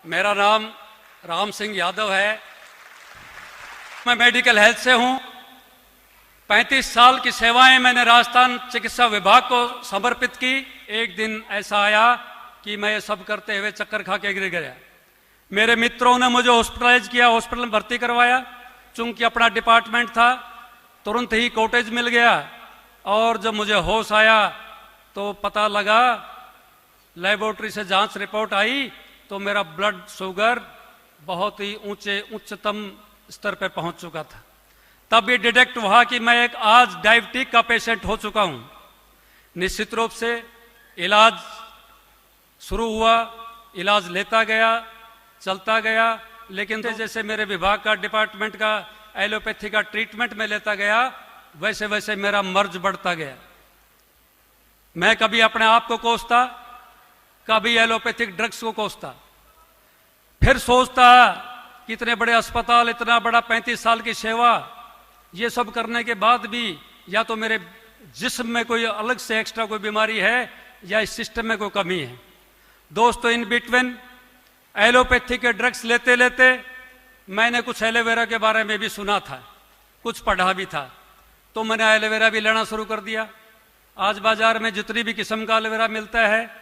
मेरा नाम राम सिंह यादव है। मैं मेडिकल हेल्थ से हूं। 35 साल की सेवाएं मैंने राजस्थान चिकित्सा विभाग को समर्पित की। एक दिन ऐसा आया कि मैं ये सब करते हुए चक्कर खा के गिर गया। मेरे मित्रों ने मुझे हॉस्पिटलाइज किया, हॉस्पिटल में भर्ती करवाया। चूंकि अपना डिपार्टमेंट था, तुरंत ही कॉटेज मिल गया। और जब मुझे होश आया तो पता लगा, लेबोरेटरी से जांच रिपोर्ट आई तो मेरा ब्लड शुगर बहुत ही उच्चतम स्तर पर पहुंच चुका था। तब ये डिटेक्ट हुआ कि मैं एक आज डायबिटिक का पेशेंट हो चुका हूं। निश्चित रूप से इलाज शुरू हुआ, इलाज लेता गया, चलता गया, लेकिन जैसे मेरे विभाग का डिपार्टमेंट का एलोपैथी का ट्रीटमेंट में लेता गया, वैसे वैसे मेरा मर्ज बढ़ता गया। मैं कभी अपने आप को कोसता, कभी एलोपैथिक ड्रग्स को कोसता, फिर सोचता कि इतने बड़े अस्पताल, इतना बड़ा 35 साल की सेवा, ये सब करने के बाद भी या तो मेरे जिस्म में कोई अलग से एक्स्ट्रा कोई बीमारी है या इस सिस्टम में कोई कमी है। दोस्तों, इन बिटवीन एलोपैथी के ड्रग्स लेते लेते मैंने कुछ एलोवेरा के बारे में भी सुना था, कुछ पढ़ा भी था, तो मैंने एलोवेरा भी लेना शुरू कर दिया। आज बाजार में जितनी भी किस्म का एलोवेरा मिलता है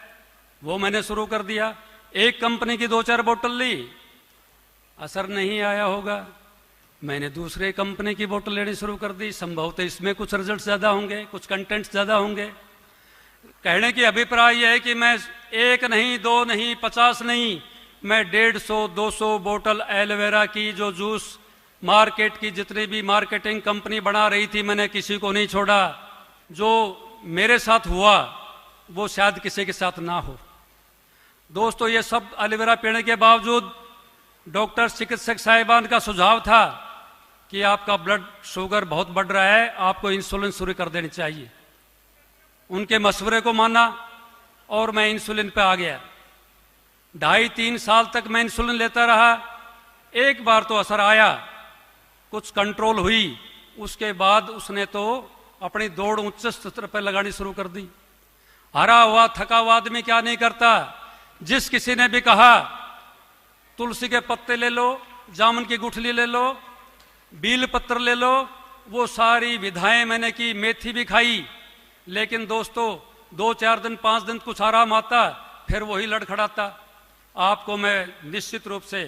वो मैंने शुरू कर दिया। एक कंपनी की 2-4 बोतल ली, असर नहीं आया होगा, मैंने दूसरे कंपनी की बोतल लेनी शुरू कर दी। संभवतः इसमें कुछ रिजल्ट ज़्यादा होंगे, कुछ कंटेंट्स ज़्यादा होंगे। कहने की अभिप्राय यह है कि मैं 1 नहीं, 2 नहीं, 50 नहीं, मैं 150-200 बोतल एलोवेरा की जो जूस मार्केट की जितनी भी मार्केटिंग कंपनी बना रही थी, मैंने किसी को नहीं छोड़ा। जो मेरे साथ हुआ वो शायद किसी के साथ ना हो। दोस्तों, ये सब एलोवेरा पीने के बावजूद डॉक्टर चिकित्सक साहिबान का सुझाव था कि आपका ब्लड शुगर बहुत बढ़ रहा है, आपको इंसुलिन शुरू कर देनी चाहिए। उनके मशवरे को माना और मैं इंसुलिन पे आ गया। 2.5-3 साल तक मैं इंसुलिन लेता रहा। एक बार तो असर आया, कुछ कंट्रोल हुई, उसके बाद उसने तो अपनी दौड़ उच्च स्तर पर लगानी शुरू कर दी। हरा हुआ थका हुआ आदमी क्या नहीं करता। जिस किसी ने भी कहा तुलसी के पत्ते ले लो, जामुन की गुठली ले लो, बील पत्र ले लो, वो सारी विधाएं मैंने की, मेथी भी खाई। लेकिन दोस्तों, 2-4 दिन 5 दिन कुछ आराम आता, फिर वही लड़खड़ाता। आपको मैं निश्चित रूप से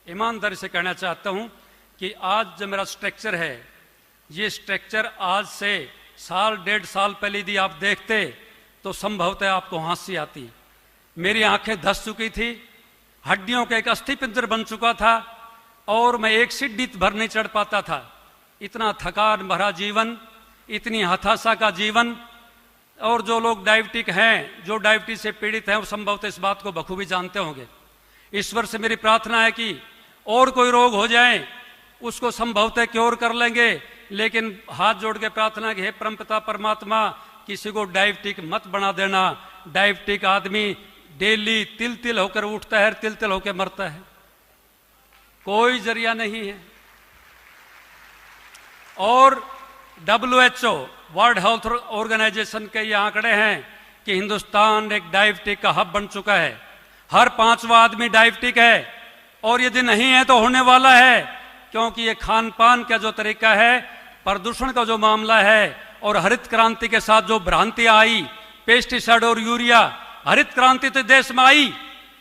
ईमानदारी से कहना चाहता हूं कि आज जो मेरा स्ट्रक्चर है, ये स्ट्रक्चर आज से 1.5 साल पहले यदि आप देखते तो संभवतः आपको हंसी आती। मेरी आंखें धस चुकी थी, हड्डियों का एक अस्थि पिंजर बन चुका था और मैं एक सीढ़ी भर नहीं चढ़ पाता था। इतना थकान भरा जीवन, इतनी हताशा का जीवन। और जो लोग डायबिटिक हैं, जो डायबिटीज से पीड़ित हैं, वो संभवतः इस बात को बखूबी जानते होंगे। ईश्वर से मेरी प्रार्थना है कि और कोई रोग हो जाए उसको संभवतः क्योर कर लेंगे, लेकिन हाथ जोड़ के प्रार्थना कि हे परमपिता परमात्मा, किसी को डायबिटिक मत बना देना। डायबिटिक आदमी डेली तिल तिल होकर उठता है, तिल तिल होकर मरता है, कोई जरिया नहीं है। और WHO वर्ल्ड हेल्थ ऑर्गेनाइजेशन के ये आंकड़े हैं कि हिंदुस्तान एक डायबिटिक का हब बन चुका है। हर 5वां आदमी डायबिटिक है और यदि नहीं है तो होने वाला है, क्योंकि ये खान पान का जो तरीका है, प्रदूषण का जो मामला है और हरित क्रांति के साथ जो भ्रांतियां आई, पेस्टिसाइड और यूरिया, हरित क्रांति तो देश में आई,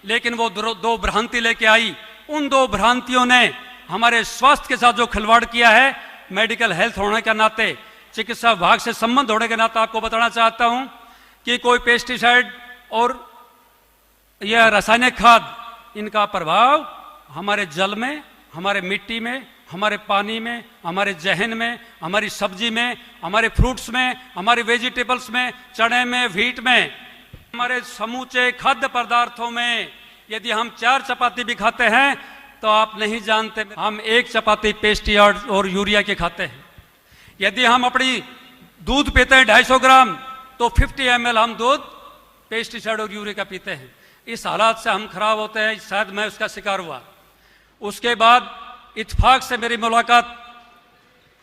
लेकिन वो 2 भ्रांति लेके आई। उन 2 भ्रांतियों ने हमारे स्वास्थ्य के साथ जो खिलवाड़ किया है, मेडिकल हेल्थ होने के नाते, चिकित्सा विभाग से संबंध होने के नाते आपको बताना चाहता हूं कि कोई पेस्टिसाइड और यह रासायनिक खाद, इनका प्रभाव हमारे जल में, हमारे मिट्टी में, हमारे पानी में, हमारे जहन में, हमारी सब्जी में, हमारे फ्रूट्स में, हमारे वेजिटेबल्स में, चने में, व्हीट में, हमारे समूचे खाद्य पदार्थों में। यदि हम 4 चपाती भी खाते हैं तो आप नहीं जानते हम 1 चपाती पेस्टिसाइड और यूरिया के खाते हैं। यदि हम अपनी दूध पीते हैं 250 ग्राम, तो 50 ml हम दूध पेस्टिसाइड और यूरिया का पीते हैं। इस हालात से हम खराब होते हैं। शायद मैं उसका शिकार हुआ। उसके बाद इत्तेफाक से मेरी मुलाकात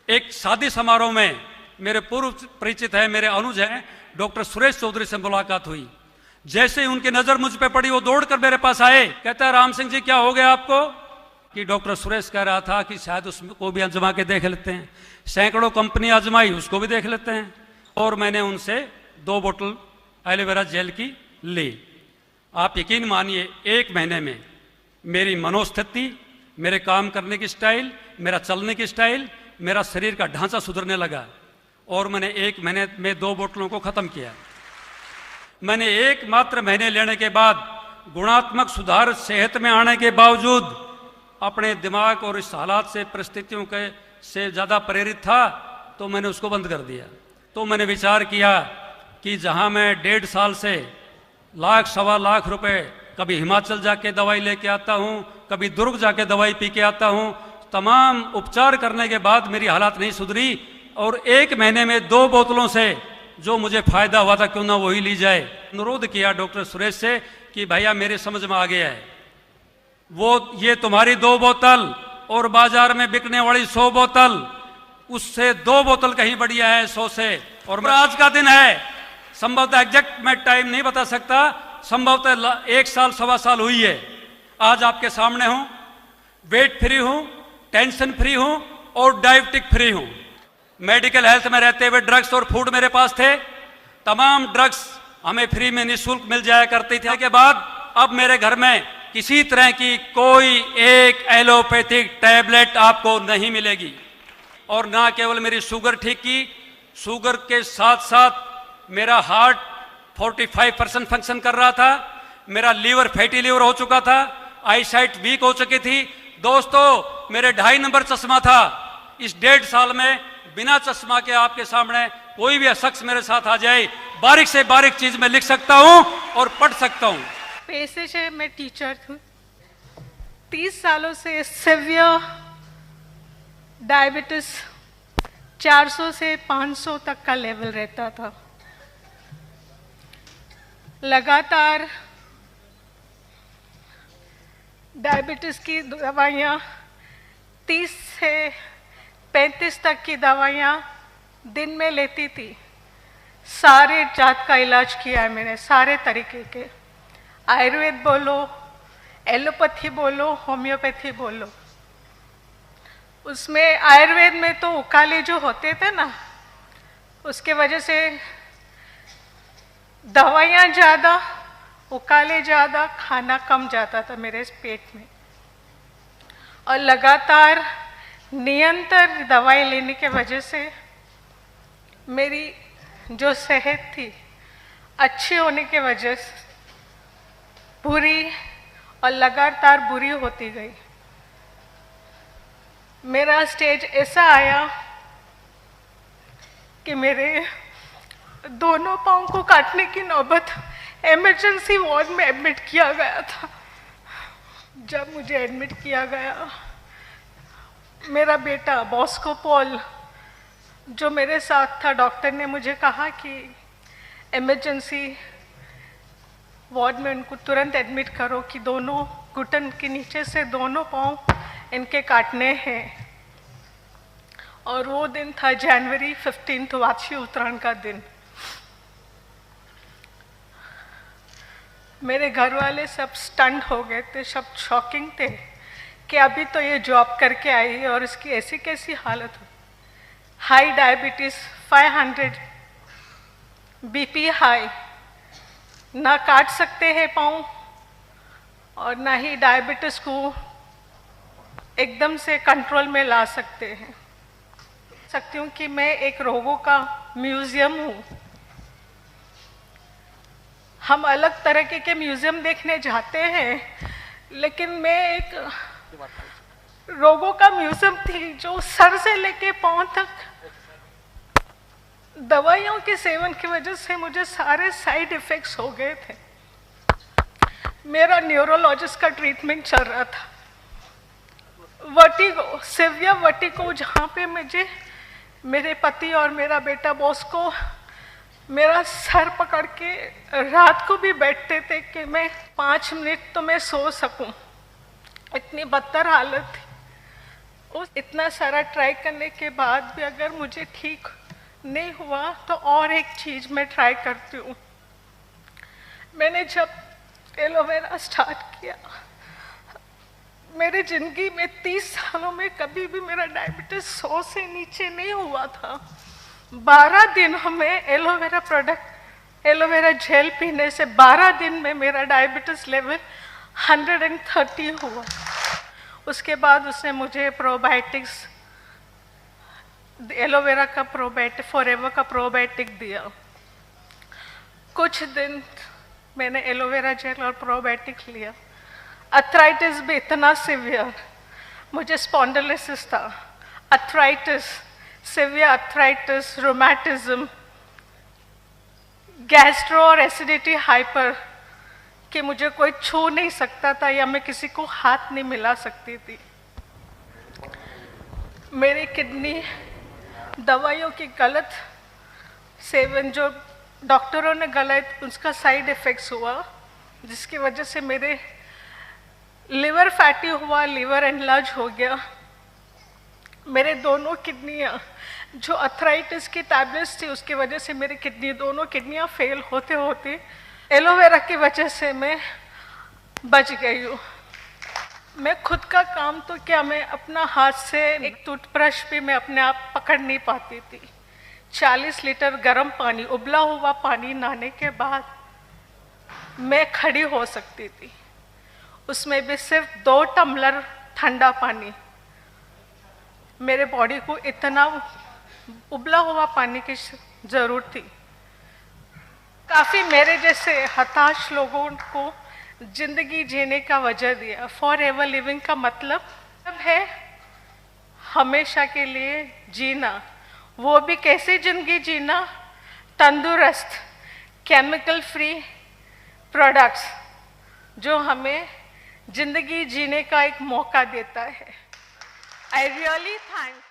एक शादी समारोह में, मेरे पूर्व परिचित है, मेरे अनुज हैं, डॉक्टर सुरेश चौधरी से मुलाकात हुई। जैसे ही उनकी नजर मुझ पे पड़ी, वो दौड़कर मेरे पास आए, कहता है राम सिंह जी क्या हो गया आपको? कि डॉक्टर सुरेश कह रहा था कि शायद उसको भी आजमा के देख लेते हैं। सैकड़ों कंपनी आजमाई, उसको भी देख लेते हैं। और मैंने उनसे 2 बोतल एलोवेरा जेल की ली। आप यकीन मानिए 1 महीने में मेरी मनोस्थिति, मेरे काम करने की स्टाइल, मेरा चलने की स्टाइल, मेरा शरीर का ढांचा सुधरने लगा। और मैंने 1 महीने में 2 बोतलों को ख़त्म किया। मैंने 1 मात्र महीने लेने के बाद गुणात्मक सुधार सेहत में आने के बावजूद अपने दिमाग और इस हालात से, परिस्थितियों के से ज़्यादा प्रेरित था, तो मैंने उसको बंद कर दिया। तो मैंने विचार किया कि जहाँ मैं 1.5 साल से लाख सवा लाख रुपए कभी हिमाचल जाके दवाई लेके आता हूँ, कभी दुर्ग जाके दवाई पी के आता हूँ, तमाम उपचार करने के बाद मेरी हालात नहीं सुधरी। और 1 महीने में 2 बोतलों से जो मुझे फायदा हुआ था, क्यों ना वही ली जाए। अनुरोध किया डॉक्टर सुरेश से कि भैया मेरे समझ में आ गया है, ये तुम्हारी 2 बोतल और बाजार में बिकने वाली 100 बोतल, उससे 2 बोतल कहीं बढ़िया है 100 से। और आज का दिन है, संभवतः एग्जैक्ट मैं टाइम नहीं बता सकता, संभवतः 1 साल सवा साल हुई है। आज आपके सामने हूं, वेट फ्री हूं, टेंशन फ्री हूं और डायबिटिक फ्री हूं। मेडिकल हेल्थ में रहते हुए ड्रग्स और फूड मेरे पास थे, तमाम ड्रग्स हमें फ्री में निःशुल्क मिल जाया करती थी। के बाद अब मेरे घर में किसी तरह की कोई एक एलोपैथिक टैबलेट आपको नहीं मिलेगी। और ना केवल मेरी शुगर ठीक की, शुगर के साथ साथ मेरा हार्ट 45% फंक्शन कर रहा था, मेरा लीवर फैटी लीवर हो चुका था, आईसाइट वीक हो चुकी थी। दोस्तों मेरे 2.5 नंबर चश्मा था। इस 1.5 साल में बिना चश्मा के आपके सामने कोई भी शख्स मेरे साथ आ जाए, बारीक से बारीक चीज में लिख सकता हूं और पढ़ सकता हूं। पेशे से मैं टीचर हूँ। 30 सालों से सीवियर डायबिटीज 400 से 500 तक का लेवल रहता था। लगातार डायबिटीज की दवाइयाँ 30 से 35 तक की दवाइयाँ दिन में लेती थी। सारे जात का इलाज किया है मैंने, सारे तरीके के, आयुर्वेद बोलो, एलोपैथी बोलो, होम्योपैथी बोलो। उसमें आयुर्वेद में तो उकाले जो होते थे ना, उसके वजह से दवाइयाँ ज़्यादा, उकाले ज़्यादा, खाना कम जाता था मेरे पेट में। और लगातार निरंतर दवाई लेने के वजह से मेरी जो सेहत थी अच्छी होने के वजह से बुरी और लगातार बुरी होती गई। मेरा स्टेज ऐसा आया कि मेरे दोनों पाँव को काटने की नौबत, इमरजेंसी वार्ड में एडमिट किया गया था। जब मुझे एडमिट किया गया, मेरा बेटा बॉस्को पॉल जो मेरे साथ था, डॉक्टर ने मुझे कहा कि इमरजेंसी वार्ड में उनको तुरंत एडमिट करो कि दोनों घुटन के नीचे से दोनों पाँव इनके काटने हैं। और वो दिन था जनवरी 15, वाची उत्तरायण का दिन। मेरे घर वाले सब स्टंट हो गए थे, सब शॉकिंग थे कि अभी तो ये जॉब करके आई है और इसकी ऐसी कैसी हालत हो। हाई डायबिटीज 500, बीपी हाई, ना काट सकते हैं पाँव और ना ही डायबिटीज को एकदम से कंट्रोल में ला सकते हैं। सकती हूँ कि मैं एक रोगों का म्यूजियम हूँ। हम अलग तरह के म्यूजियम देखने जाते हैं, लेकिन मैं एक रोगों का म्यूजियम थी जो सर से लेके पाँव तक दवाइयों के सेवन की वजह से मुझे सारे साइड इफेक्ट्स हो गए थे। मेरा न्यूरोलॉजिस्ट का ट्रीटमेंट चल रहा था। वर्टिगो, सिवियर वर्टिगो, जहाँ पे मुझे मेरे पति और मेरा बेटा बॉस को मेरा सर पकड़ के रात को भी बैठते थे कि मैं 5 मिनट तो मैं सो सकूं। इतनी बदतर हालत थी। उस इतना सारा ट्राई करने के बाद भी अगर मुझे ठीक नहीं हुआ तो और एक चीज़ मैं ट्राई करती हूँ। मैंने जब एलोवेरा स्टार्ट किया, मेरी ज़िंदगी में 30 सालों में कभी भी मेरा डायबिटीज़ 100 से नीचे नहीं हुआ था। 12 दिन हमें एलोवेरा प्रोडक्ट, एलोवेरा जेल पीने से 12 दिन में मेरा डायबिटीज़ लेवल 130 हुआ। उसके बाद उसने मुझे प्रोबायोटिक्स, एलोवेरा का प्रोबायोटिक, फॉरएवर का प्रोबायोटिक दिया। कुछ दिन मैंने एलोवेरा जेल और प्रोबायोटिक लिया। अर्थराइटिस भी इतना सिवियर, मुझे स्पॉन्डिलोसिस था, अर्थराइटिस, सिवियर अर्थराइटिस, रोमैटिज्म, गैस्ट्रो और एसिडिटी हाइपर, कि मुझे कोई छू नहीं सकता था या मैं किसी को हाथ नहीं मिला सकती थी। मेरी किडनी दवाइयों की गलत सेवन, जो डॉक्टरों ने गलत, उसका साइड इफ़ेक्ट्स हुआ, जिसकी वजह से मेरे लिवर फैटी हुआ, लिवर एनलार्ज हो गया। मेरे दोनों किडनियाँ, जो अर्थराइटिस की टैबलेट्स थी उसकी वजह से मेरी किडनी, दोनों किडनियाँ फेल होते होते एलोवेरा की वजह से मैं बच गई हूँ। मैं खुद का काम तो क्या, मैं अपना हाथ से एक टूथब्रश भी मैं अपने आप पकड़ नहीं पाती थी। 40 लीटर गर्म पानी, उबला हुआ पानी नहाने के बाद मैं खड़ी हो सकती थी, उसमें भी सिर्फ 2 टम्बलर ठंडा पानी। मेरे बॉडी को इतना उबला हुआ पानी की ज़रूरत थी। काफ़ी मेरे जैसे हताश लोगों को ज़िंदगी जीने का वजह दिया। फॉरएवर लिविंग का मतलब है हमेशा के लिए जीना। वो भी कैसे ज़िंदगी जीना? तंदुरुस्त, केमिकल फ्री प्रोडक्ट्स, जो हमें ज़िंदगी जीने का एक मौका देता है। I really thank